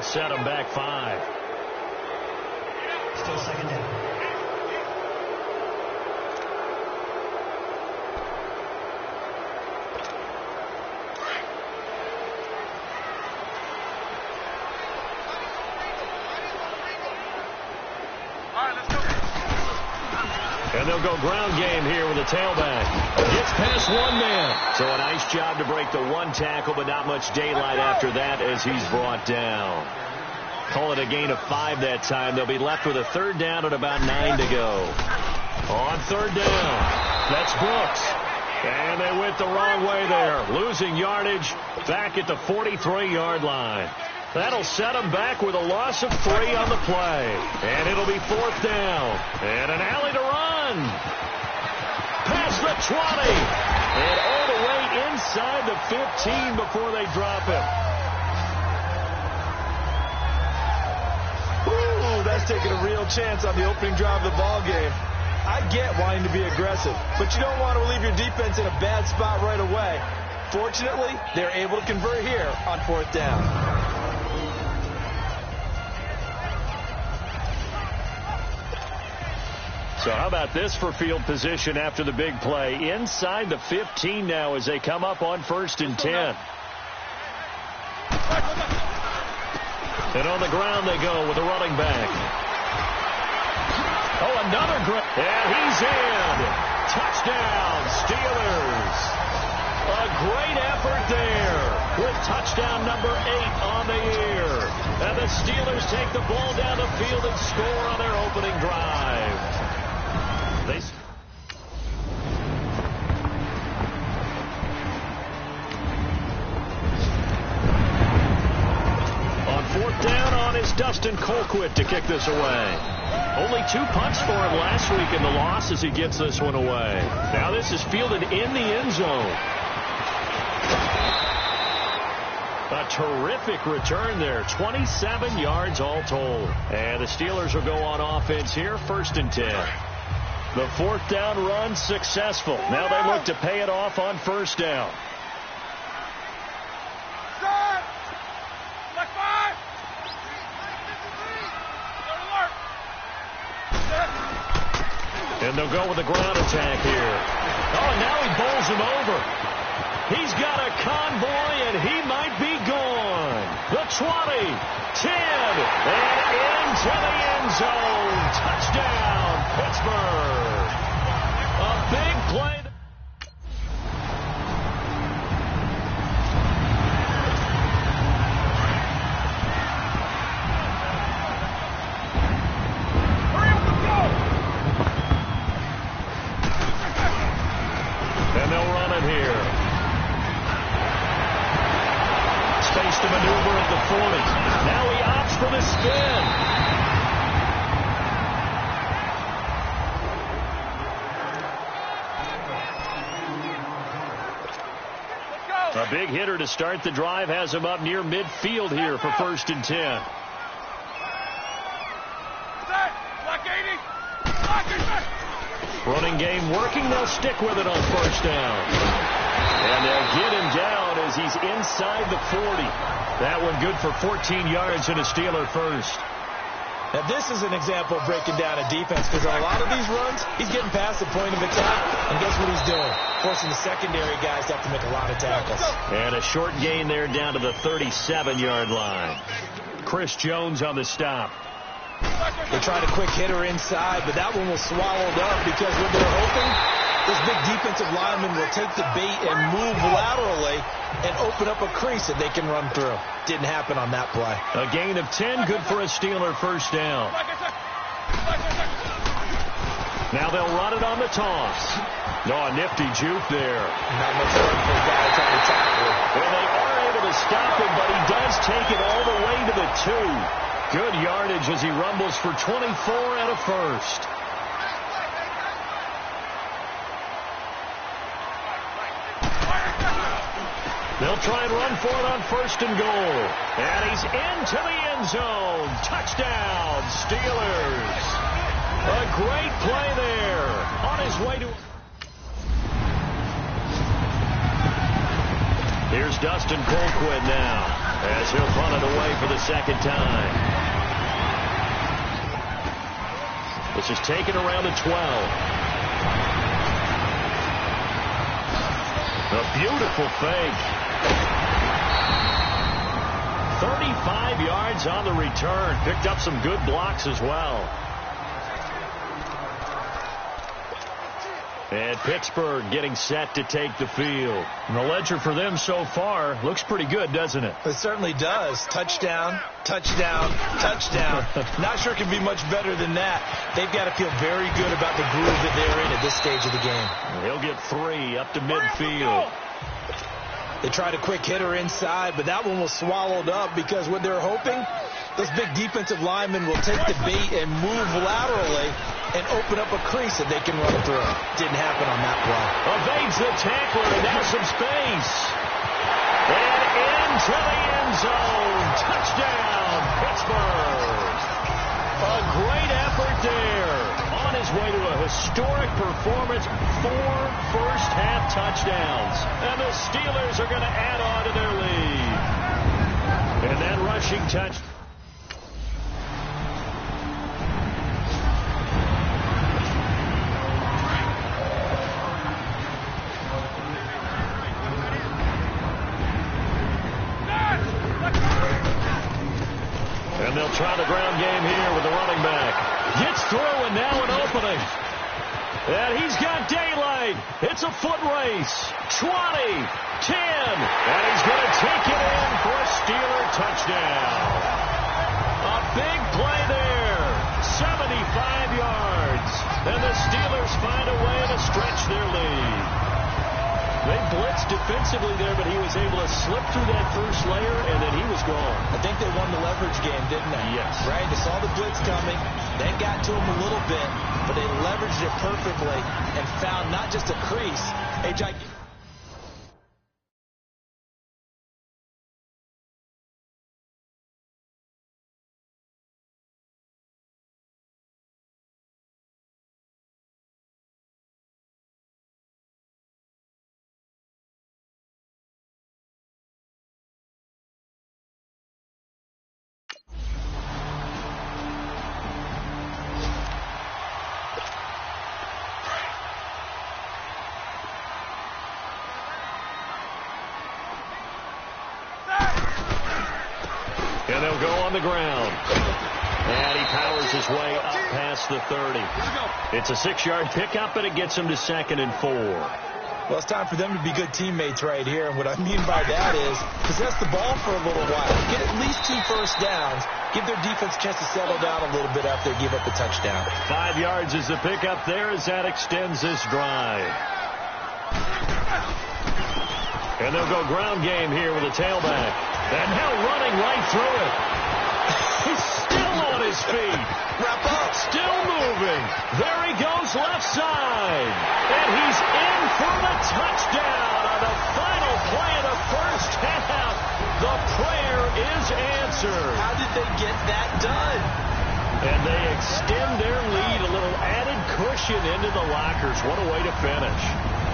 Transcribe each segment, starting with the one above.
that'll set them back 5. Still second down. And they'll go ground game here with a tailback. Gets past one man. So a nice job to break the one tackle, but not much daylight after that as he's brought down. Call it a gain of 5 that time. They'll be left with a third down and about 9 to go. On third down, that's Brooks. And they went the wrong way there. Losing yardage back at the 43-yard line. That'll set them back with a loss of 3 on the play. And it'll be 4th down. And an alley to run. Past the 20. And all the way inside the 15 before they drop him. Ooh, that's taking a real chance on the opening drive of the ball game. I get wanting to be aggressive, but you don't want to leave your defense in a bad spot right away. Fortunately, they're able to convert here on 4th down. So how about this for field position after the big play? Inside the 15 now as they come up on 1st and 10. And on the ground they go with a running back. Oh, another great. And he's in. Touchdown, Steelers. A great effort there with touchdown number 8 on the year. And the Steelers take the ball down the field and score on their opening drive. On 4th down on is Dustin Colquitt to kick this away. Only 2 punts for him last week in the loss as he gets this one away. Now this is fielded in the end zone. A terrific return there. 27 yards all told. And the Steelers will go on offense here. 1st and 10. The 4th down run successful. Now they look to pay it off on 1st down. And they'll go with a ground attack here. Oh, now he bowls him over. He's got a convoy, and he might be gone. The 20, 10, and into the end zone. Touchdown, Pittsburgh. A big play. And they'll run it here. Space to maneuver at the 40. Now he opts for the spin. A big hitter to start the drive has him up near midfield here for 1st and 10. Running game working. They'll stick with it on 1st down. And they'll get him down as he's inside the 40. That one good for 14 yards and a Steeler first. Now this is an example of breaking down a defense, because on a lot of these runs, he's getting past the point of attack, and guess what he's doing? Forcing the secondary guys to have to make a lot of tackles. And a short gain there down to the 37-yard line. Chris Jones on the stop. They tried a quick hitter inside, but that one was swallowed up because what they're hoping, this big defensive lineman will take the bait and move laterally and open up a crease that they can run through. Didn't happen on that play. A gain of 10, good for a Steeler first down. Now they'll run it on the toss. No, a nifty juke there. Not much fun for a guy trying to tackle him. Well, they are able to stop him, but he does take it all the way to the 2. Good yardage as he rumbles for 24 and a first. They'll try and run for it on 1st and goal. And he's into the end zone. Touchdown, Steelers. A great play there. On his way to... Here's Dustin Colquitt now. As he'll punt it away for the second time. This is taken around the 12. A beautiful fake. 35 yards on the return. Picked up some good blocks as well. And Pittsburgh getting set to take the field. And the ledger for them so far looks pretty good, doesn't it? It certainly does. Touchdown, touchdown, touchdown. Not sure it can be much better than that. They've got to feel very good about the groove that they're in at this stage of the game. He'll get 3 up to midfield. They tried a quick hitter inside, but that one was swallowed up because what they're hoping, those big defensive linemen will take the bait and move laterally and open up a crease that they can run through. Didn't happen on that play. Evades the tackler, and now some space. And into the end zone. Touchdown, Pittsburgh. A great effort there. On his way to a historic performance, 4 first-half touchdowns. And the Steelers are going to add on to their lead. And that rushing touch. And they'll try the ground game here with the running back. Gets through and now an opening. And he's got daylight. It's a foot race. 20, 10. And he's going to take it in for a Steeler touchdown. A big play there. 75 yards. And the Steelers find a way to stretch their lead. They blitzed defensively there, but he was able to slip through that first layer, and then he was gone. I think they won the leverage game, didn't they? Yes. Right? They saw the blitz coming. They got to him a little bit, but they leveraged it perfectly and found not just a crease, a gigantic... And they'll go on the ground. And he powers his way up past the 30. It's a 6-yard pickup, and it gets him to 2nd and 4. Well, it's time for them to be good teammates right here. And what I mean by that is possess the ball for a little while. Get at least 2 first downs. Give their defense a chance to settle down a little bit after they give up the touchdown. 5 yards is the pickup there as that extends this drive. And they'll go ground game here with a tailback. And now running right through it. He's still on his feet. Wrap up. Still moving. There he goes left side. And he's in for the touchdown on the final play of the first half. The prayer is answered. How did they get that done? And they extend their lead, a little added cushion into the lockers. What a way to finish.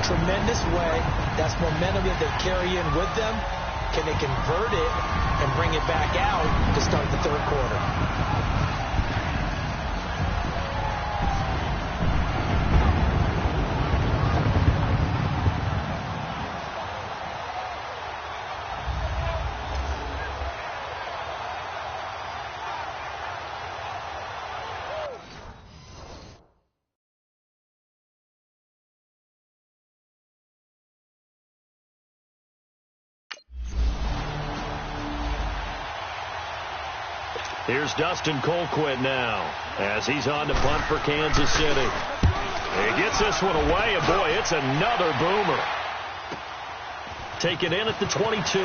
Tremendous way. That's momentum that they carry in with them. Can they convert it and bring it back out to start the third quarter? Here's Dustin Colquitt now as he's on to punt for Kansas City. He gets this one away, and boy, it's another boomer. Taken in at the 22.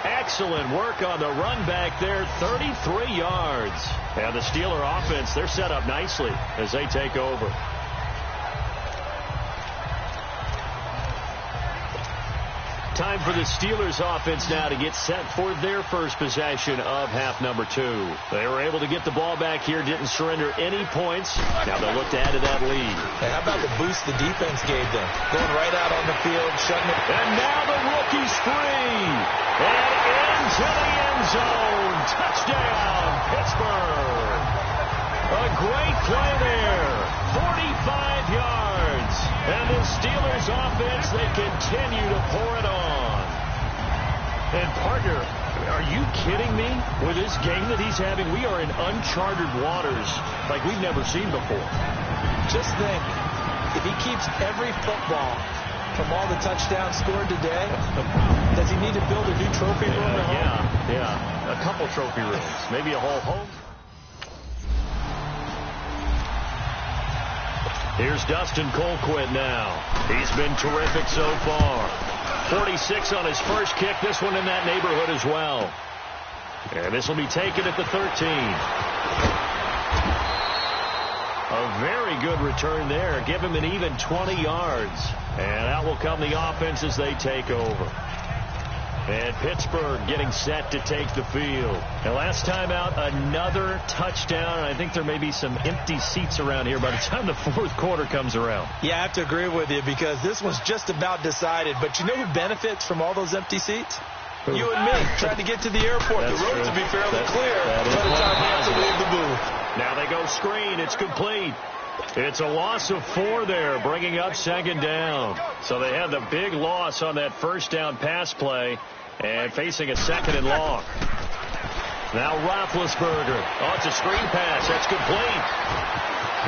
Excellent work on the run back there, 33 yards. And the Steeler offense, they're set up nicely as they take over. time for the Steelers offense now to get set for their first possession of half number 2. They were able to get the ball back here, didn't surrender any points. Now they'll look to add to that lead. Hey, how about the boost the defense gave them? Going right out on the field, shutting it. And now the rookie's free. And into the end zone. Touchdown, Pittsburgh. A great play there. 45 yards. And the Steelers offense, they continue to pour it on. And partner, are you kidding me? With this game that he's having, we are in uncharted waters like we've never seen before. Just think, if he keeps every football from all the touchdowns scored today, does he need to build a new trophy room at home? Yeah. A couple trophy rooms. Maybe a whole home. Here's Dustin Colquitt now. He's been terrific so far. 46 on his first kick. This one in that neighborhood as well. And this will be taken at the 13. A very good return there. Give him an even 20 yards. And out will come the offense as they take over. And Pittsburgh getting set to take the field. And last time out, another touchdown. And I think there may be some empty seats around here by the time the fourth quarter comes around. Yeah, I have to agree with you because this one's just about decided. But you know who benefits from all those empty seats? Who? You and me, trying to get to the airport. That's the roads will be fairly clear by the time we have to leave the booth. Now they go screen. It's complete. It's a loss of 4 there, bringing up second down. So they had the big loss on that first down pass play and facing a second and long. Now Roethlisberger. Oh, it's a screen pass. That's complete.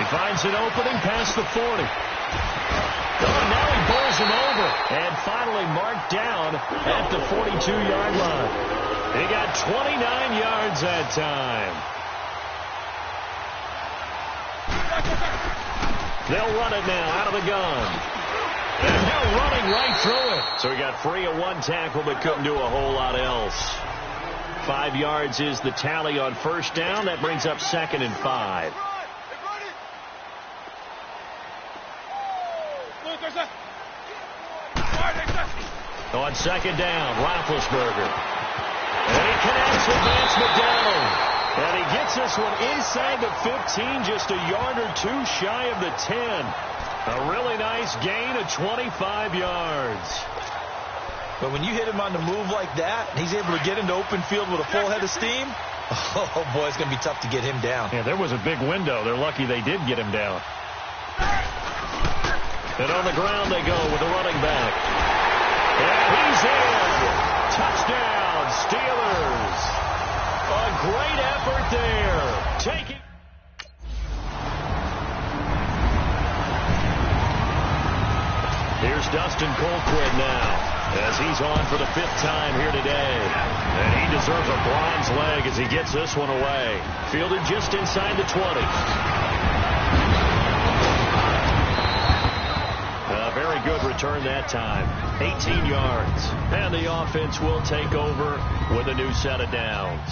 He finds an opening past the 40. Oh, now he bowls him over and finally marked down at the 42-yard line. He got 29 yards that time. They'll run it now out of the gun. And they're running right through it. So he got free of one tackle but couldn't do a whole lot else. 5 yards is the tally on first down. That brings up second and 5. On second down, Roethlisberger. And he connects with Vance McDonald. And he gets this one inside the 15, just a yard or two shy of the 10. A really nice gain of 25 yards. But when you hit him on the move like that, and he's able to get into open field with a full head of steam, oh, boy, it's going to be tough to get him down. Yeah, there was a big window. They're lucky they did get him down. And on the ground they go with the running back. And he's in. Touchdown, Steelers. A great effort there. Taking. Here's Dustin Colquitt now as he's on for the 5th time here today. And he deserves a bronze leg as he gets this one away. Fielded just inside the 20. A very good return that time. 18 yards. And the offense will take over with a new set of downs.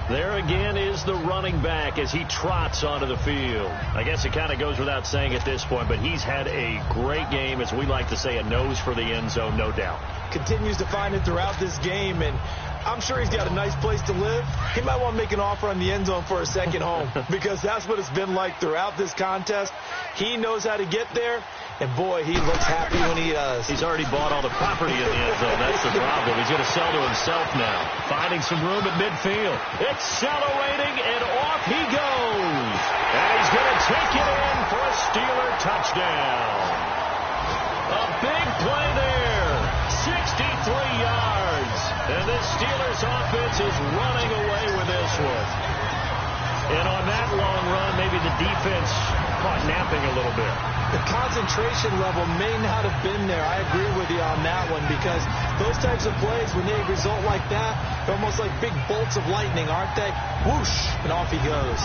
There again is the running back as he trots onto the field. I guess it kind of goes without saying at this point, but he's had a great game, as we like to say, a nose for the end zone, no doubt. Continues to find it throughout this game, and I'm sure he's got a nice place to live. He might want to make an offer on the end zone for a second home because that's what it's been like throughout this contest. He knows how to get there, and boy, he looks happy when he does. He's already bought all the property in the end zone. That's the problem. He's going to sell to himself now. Finding some room at midfield. Accelerating, and off he goes. And he's going to take it in for a Steeler touchdown. A big play there. 63 yards. And this Steelers offense is running away with this one. And on that long run, maybe the defense caught napping a little bit. The concentration level may not have been there. I agree with you on that one because those types of plays, when they result like that, they're almost like big bolts of lightning, aren't they? Whoosh, and off he goes.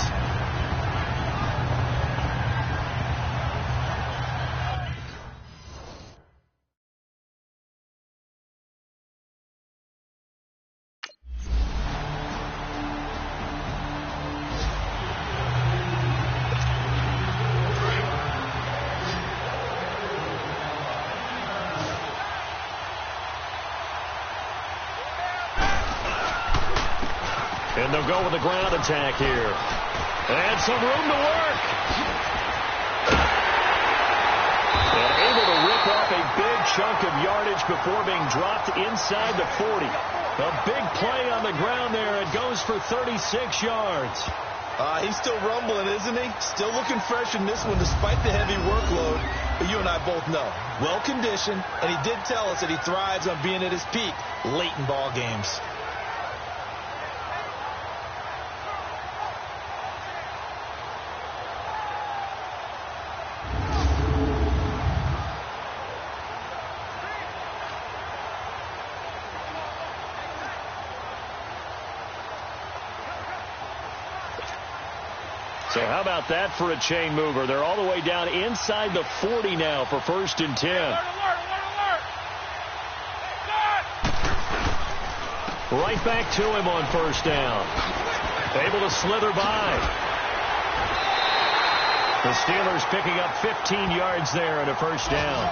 And they'll go with a ground attack here. And some room to work. And able to rip off a big chunk of yardage before being dropped inside the 40. A big play on the ground there. It goes for 36 yards. He's still rumbling, isn't he? Still looking fresh in this one despite the heavy workload. But you and I both know, well-conditioned, and he did tell us that he thrives on being at his peak late in ball games. So how about that for a chain mover? They're all the way down inside the 40 now for 1st and 10. Right back to him on 1st down. Able to slither by. The Steelers picking up 15 yards there and a 1st down.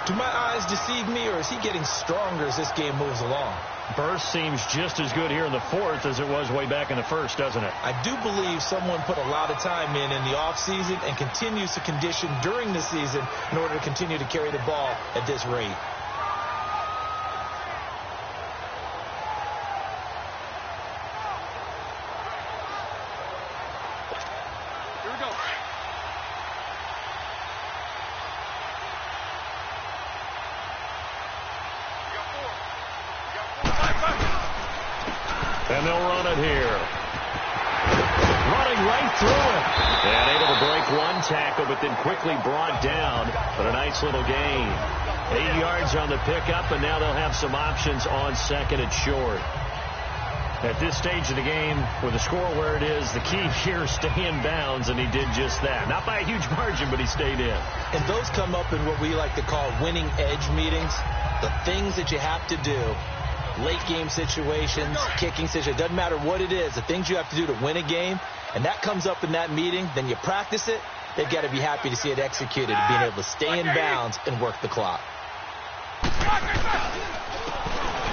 Do my eyes deceive me, or is he getting stronger as this game moves along? Burst seems just as good here in the 4th as it was way back in the 1st, doesn't it? I do believe someone put a lot of time in the offseason and continues to condition during the season in order to continue to carry the ball at this rate. Here we go. And they'll run it here. Running right through it. And able to break one tackle, but then quickly brought down. But a nice little gain. 8 yards on the pickup, and now they'll have some options on 2nd and short. At this stage of the game, with the score where it is, the key here is stay in bounds, and he did just that. Not by a huge margin, but he stayed in. And those come up in what we like to call winning edge meetings. The things that you have to do. Late game situations, kicking situations, doesn't matter what it is, the things you have to do to win a game, and that comes up in that meeting, then you practice it, they've got to be happy to see it executed, being able to stay in bounds and work the clock.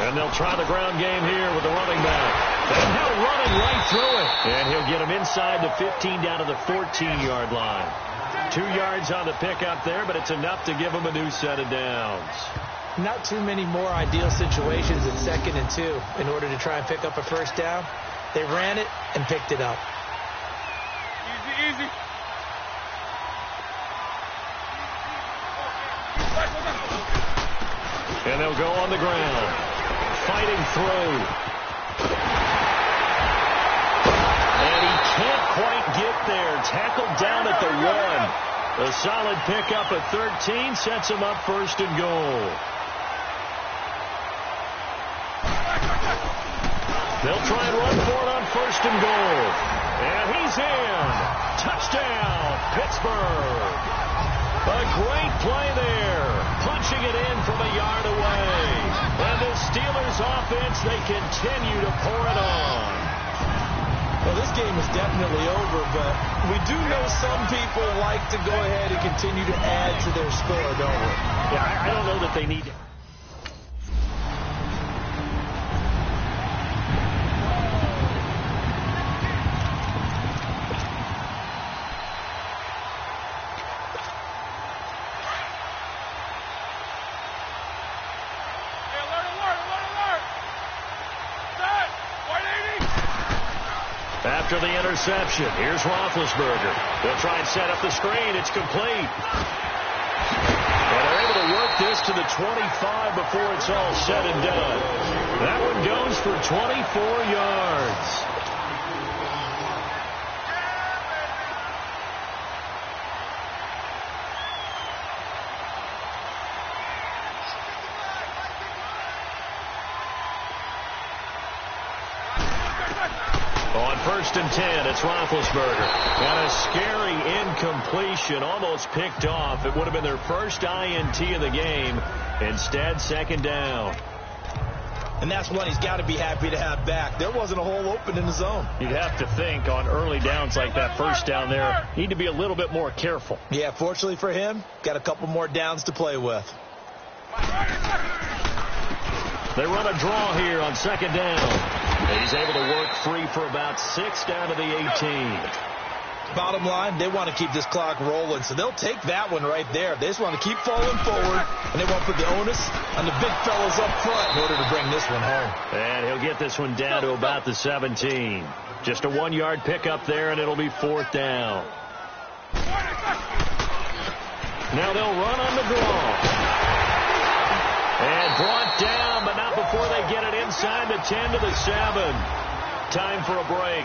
And they'll try the ground game here with the running back. And he'll run it right through it. And he'll get him inside the 15 down to the 14-yard line. 2 yards on the pickup there, but it's enough to give him a new set of downs. Not too many more ideal situations at 2nd and 2 in order to try and pick up a 1st down. They ran it and picked it up. Easy, easy. And they'll go on the ground. Fighting through. And he can't quite get there. Tackled down at the 1. A solid pickup at 13 sets him up 1st and goal. They'll try and run for it on 1st and goal. And he's in. Touchdown, Pittsburgh. A great play there. Punching it in from a yard away. And the Steelers offense, they continue to pour it on. Well, this game is definitely over, but we do know some people like to go ahead and continue to add to their score, don't we? Yeah, I don't know that they need to. After the interception, here's Roethlisberger. They'll try and set up the screen. It's complete. And they're able to work this to the 25 before it's all said and done. That one goes for 24 yards. On 1st and 10, it's Roethlisberger. And a scary incompletion, almost picked off. It would have been their first INT of the game. Instead, 2nd down. And that's one he's got to be happy to have back. There wasn't a hole open in the zone. You'd have to think on early downs like that 1st down there, need to be a little bit more careful. Yeah, fortunately for him, got a couple more downs to play with. They run a draw here on second down. He's able to work free for about 6 down to the 18. Bottom line, they want to keep this clock rolling, so they'll take that one right there. They just want to keep falling forward, and they want to put the onus on the big fellas up front in order to bring this one home. And he'll get this one down to about the 17. Just a 1-yard pickup there, and it'll be 4th down. Now they'll run on the draw. And brought down, but not before they get it inside the 10 to the 7. Time for a break.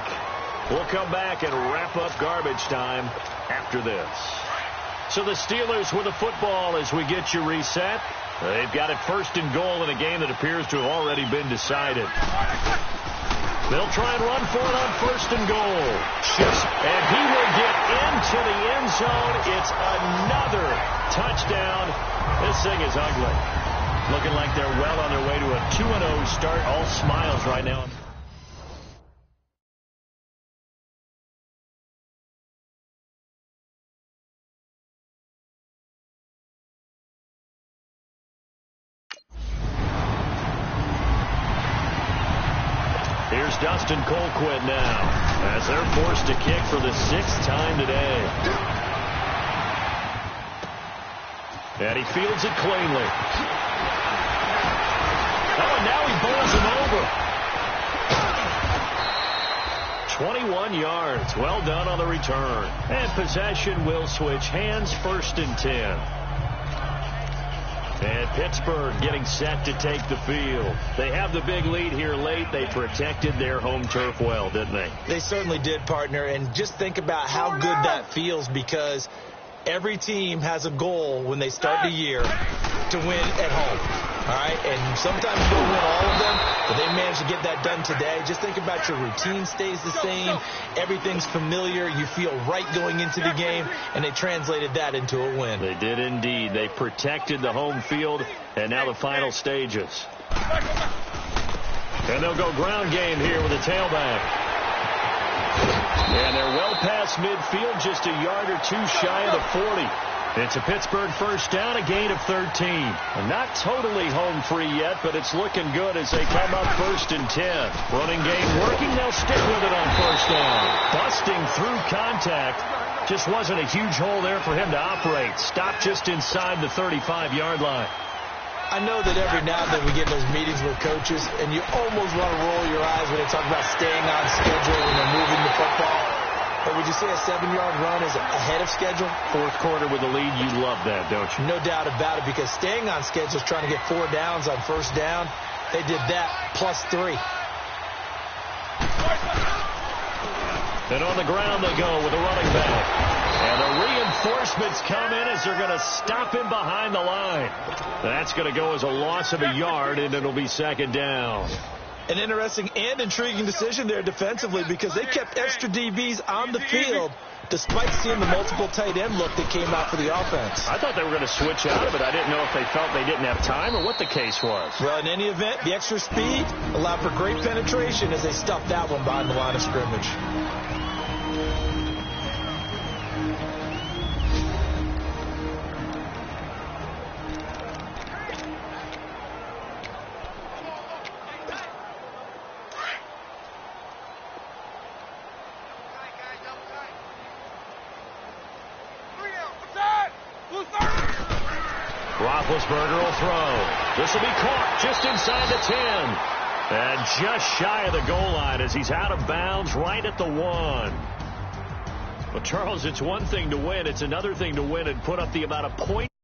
We'll come back and wrap up garbage time after this. So the Steelers with the football as we get you reset. They've got it 1st and goal in a game that appears to have already been decided. They'll try and run for it on 1st and goal. And he will get into the end zone. It's another touchdown. This thing is ugly. Looking like they're well on their way to a 2-0 start. All smiles right now. Here's Dustin Colquitt now as they're forced to kick for the 6th time today. And he fields it cleanly. Oh, and now he bowls him over. 21 yards. Well done on the return. And possession will switch hands, 1st and 10. And Pittsburgh getting set to take the field. They have the big lead here late. They protected their home turf well, didn't they? They certainly did, partner. And just think about how good that feels, because every team has a goal when they start the year to win at home. All right, and sometimes you don't win all of them, but they managed to get that done today. Just think about your routine stays the same. Everything's familiar. You feel right going into the game, and they translated that into a win. They did indeed. They protected the home field, and now the final stages. And they'll go ground game here with a tailback. And they're well past midfield, just a yard or two shy of the 40. It's a Pittsburgh 1st down, a gain of 13. And not totally home free yet, but it's looking good as they come up 1st and 10. Running game working. They'll stick with it on 1st down. Busting through contact. Just wasn't a huge hole there for him to operate. Stopped just inside the 35-yard line. I know that every now and then we get those meetings with coaches, and you almost want to roll your eyes when they talk about staying on schedule when they're moving the football. But would you say a 7-yard run is ahead of schedule? 4th quarter with the lead, you love that, don't you? No doubt about it, because staying on schedule is trying to get 4 downs on 1st down. They did that plus 3. And on the ground they go with a running back. And the reinforcements come in as they're going to stop him behind the line. That's going to go as a loss of a yard, and it'll be 2nd down. An interesting and intriguing decision there defensively, because they kept extra DBs on the field despite seeing the multiple tight end look that came out for the offense. I thought they were going to switch out of it. I didn't know if they felt they didn't have time or what the case was. Well, in any event, the extra speed allowed for great penetration as they stuffed that one behind the line of scrimmage. Roethlisberger will throw. This will be caught just inside the 10. And just shy of the goal line as he's out of bounds right at the 1. Well, Charles, it's one thing to win. It's another thing to win and put up the amount of points.